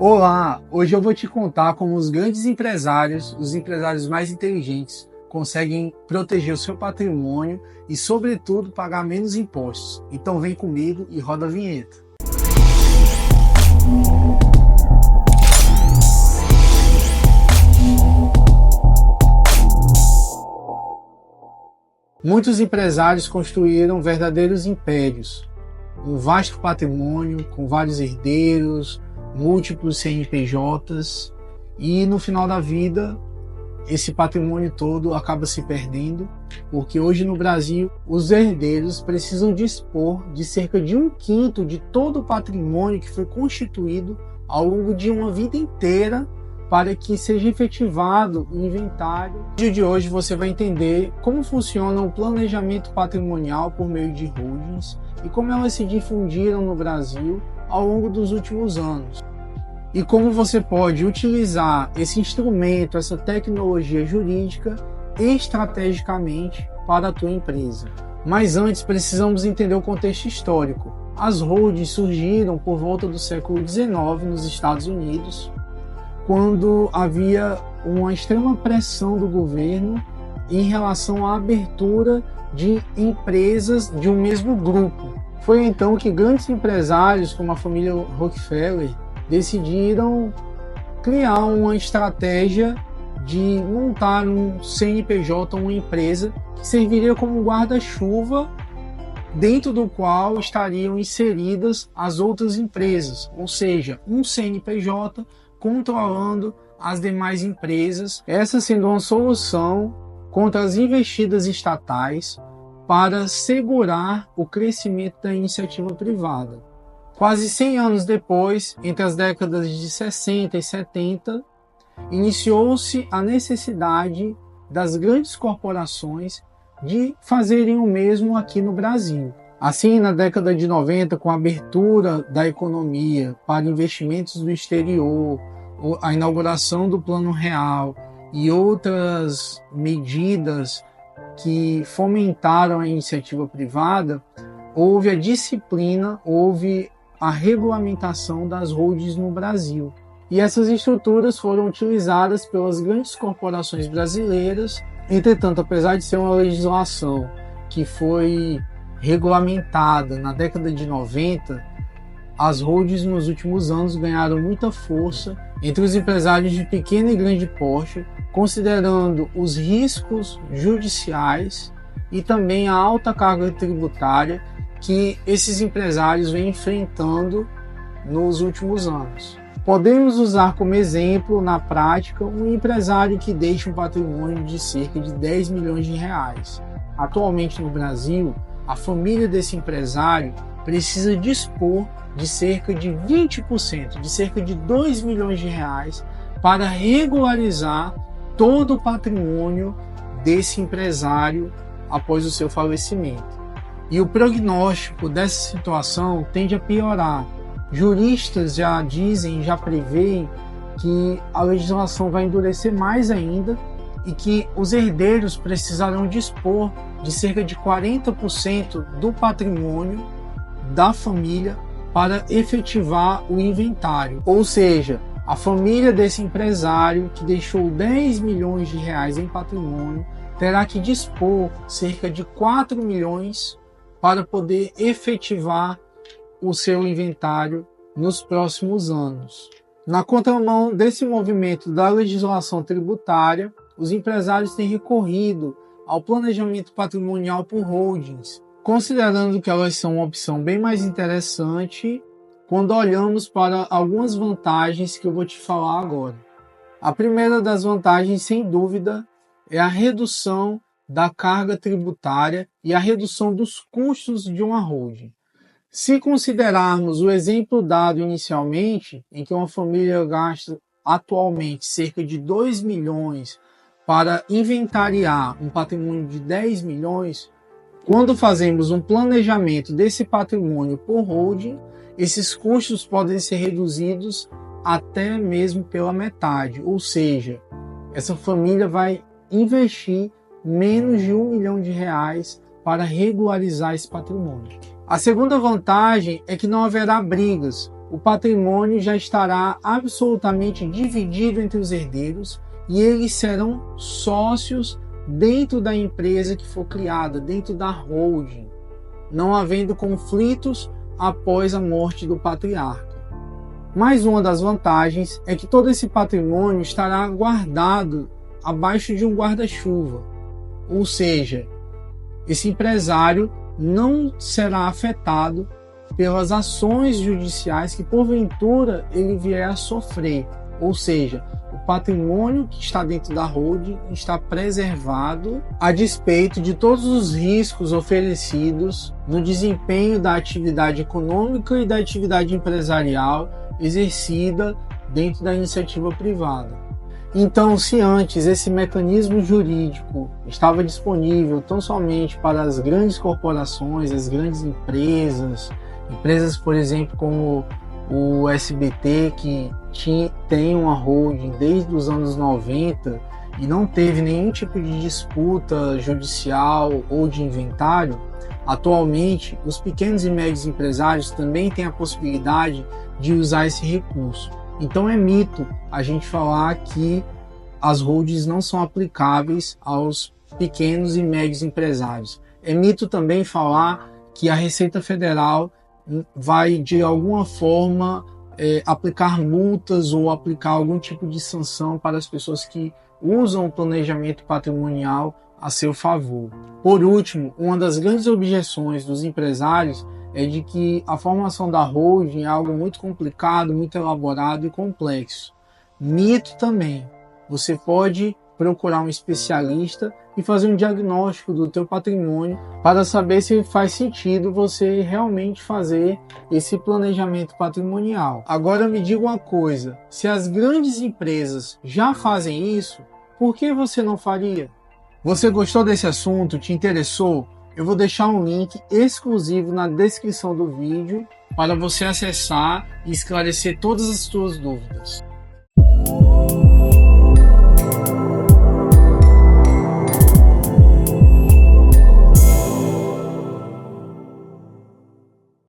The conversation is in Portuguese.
Olá, hoje eu vou te contar como os grandes empresários, os empresários mais inteligentes, conseguem proteger o seu patrimônio e, sobretudo, pagar menos impostos. Então vem comigo e roda a vinheta. Muitos empresários construíram verdadeiros impérios, um vasto patrimônio com vários herdeiros, múltiplos CNPJs, e no final da vida esse patrimônio todo acaba se perdendo, porque hoje no Brasil os herdeiros precisam dispor de cerca de 1/5 de todo o patrimônio que foi constituído ao longo de uma vida inteira para que seja efetivado o inventário. No vídeo de hoje você vai entender como funciona o planejamento patrimonial por meio de holdings e como elas se difundiram no Brasil ao longo dos últimos anos, e como você pode utilizar esse instrumento, essa tecnologia jurídica estrategicamente para a tua empresa. Mas antes precisamos entender o contexto histórico. As holdings surgiram por volta do século XIX nos Estados Unidos, quando havia uma extrema pressão do governo em relação à abertura de empresas de um mesmo grupo. Foi então que grandes empresários como a família Rockefeller decidiram criar uma estratégia de montar um CNPJ, uma empresa que serviria como guarda-chuva dentro do qual estariam inseridas as outras empresas, ou seja, um CNPJ controlando as demais empresas, essa sendo uma solução contra as investidas estatais para segurar o crescimento da iniciativa privada. Quase 100 anos depois, entre as décadas de 60 e 70, iniciou-se a necessidade das grandes corporações de fazerem o mesmo aqui no Brasil. Assim, na década de 90, com a abertura da economia para investimentos do exterior, a inauguração do Plano Real e outras medidas que fomentaram a iniciativa privada, houve a disciplina, houve a regulamentação das holdings no Brasil. E essas estruturas foram utilizadas pelas grandes corporações brasileiras. Entretanto, apesar de ser uma legislação que foi regulamentada na década de 90, as holdings nos últimos anos ganharam muita força entre os empresários de pequeno e grande porte, considerando os riscos judiciais e também a alta carga tributária que esses empresários vêm enfrentando nos últimos anos. Podemos usar como exemplo, na prática, um empresário que deixa um patrimônio de cerca de 10 milhões de reais. Atualmente no Brasil, a família desse empresário precisa dispor de cerca de 20%, de cerca de 2 milhões de reais, para regularizar todo o patrimônio desse empresário após o seu falecimento. E o prognóstico dessa situação tende a piorar. Juristas já dizem, já preveem que a legislação vai endurecer mais ainda e que os herdeiros precisarão dispor de cerca de 40% do patrimônio da família para efetivar o inventário. Ou seja, a família desse empresário que deixou 10 milhões de reais em patrimônio terá que dispor cerca de 4 milhões para poder efetivar o seu inventário nos próximos anos. Na contramão desse movimento da legislação tributária, os empresários têm recorrido ao planejamento patrimonial por holdings, considerando que elas são uma opção bem mais interessante quando olhamos para algumas vantagens que eu vou te falar agora. A primeira das vantagens, sem dúvida, é a redução da carga tributária e a redução dos custos de uma holding. Se considerarmos o exemplo dado inicialmente, em que uma família gasta atualmente cerca de 2 milhões para inventariar um patrimônio de 10 milhões, quando fazemos um planejamento desse patrimônio por holding, esses custos podem ser reduzidos até mesmo pela metade, ou seja, essa família vai investir menos de 1 milhão de reais para regularizar esse patrimônio. A segunda vantagem é que não haverá brigas, o patrimônio já estará absolutamente dividido entre os herdeiros e eles serão sócios dentro da empresa que for criada, dentro da holding, não havendo conflitos após a morte do patriarca. Mais uma das vantagens é que todo esse patrimônio estará guardado abaixo de um guarda-chuva, ou seja, esse empresário não será afetado pelas ações judiciais que porventura ele vier a sofrer, ou seja, o patrimônio que está dentro da holding está preservado a despeito de todos os riscos oferecidos no desempenho da atividade econômica e da atividade empresarial exercida dentro da iniciativa privada. Então, se antes esse mecanismo jurídico estava disponível tão somente para as grandes corporações, as grandes empresas, por exemplo, como o SBT, que tem uma holding desde os anos 90 e não teve nenhum tipo de disputa judicial ou de inventário, atualmente os pequenos e médios empresários também têm a possibilidade de usar esse recurso. Então é mito a gente falar que as holdings não são aplicáveis aos pequenos e médios empresários. É mito também falar que a Receita Federal vai de alguma forma aplicar multas ou aplicar algum tipo de sanção para as pessoas que usam o planejamento patrimonial a seu favor. Por último, uma das grandes objeções dos empresários é de que a formação da holding é algo muito complicado, muito elaborado e complexo. Mito também. Você pode procurar um especialista e fazer um diagnóstico do teu patrimônio para saber se faz sentido você realmente fazer esse planejamento patrimonial. Agora me diga uma coisa, se as grandes empresas já fazem isso, por que você não faria? Você gostou desse assunto? Te interessou? Eu vou deixar um link exclusivo na descrição do vídeo para você acessar e esclarecer todas as suas dúvidas.